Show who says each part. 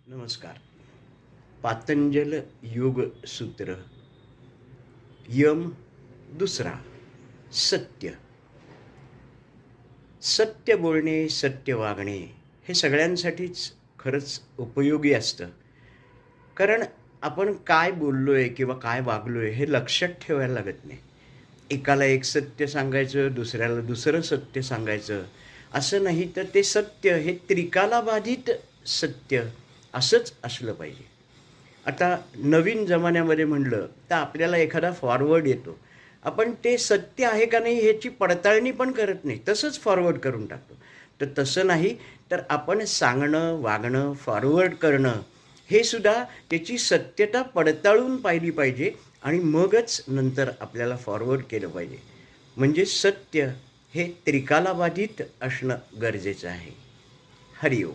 Speaker 1: नमस्कार. पातंजल योग सूत्र यम दुसरा सत्य. सत्य बोलणे, सत्य वागणे हे सगळ्यांसाठीच खरंच उपयोगी असतं. कारण आपण काय बोललोय किंवा काय वागलोय हे लक्षात ठेवायला लागत नाही. एकाला एक सत्य सांगायचं, दुसऱ्याला दुसरं सत्य सांगायचं. असं नाही तर ते सत्य हे त्रिकालाबाधित सत्य असंच असलं पाहिजे. आता नवीन जमान्यामध्ये म्हणलं तर आपल्याला एखादा फॉरवर्ड येतो. आपण ते सत्य आहे का नाही ह्याची पडताळणी पण करत नाही. तसंच फॉरवर्ड करून टाकतो. तर तसं नाही, तर आपण सांगणं, वागणं, फॉरवर्ड करणं हे सुद्धा त्याची सत्यता पडताळून पाहिली पाहिजे आणि मगच नंतर आपल्याला फॉरवर्ड केलं पाहिजे. म्हणजे सत्य हे त्रिकालाबाधित असणं गरजेचं आहे. हरिओम.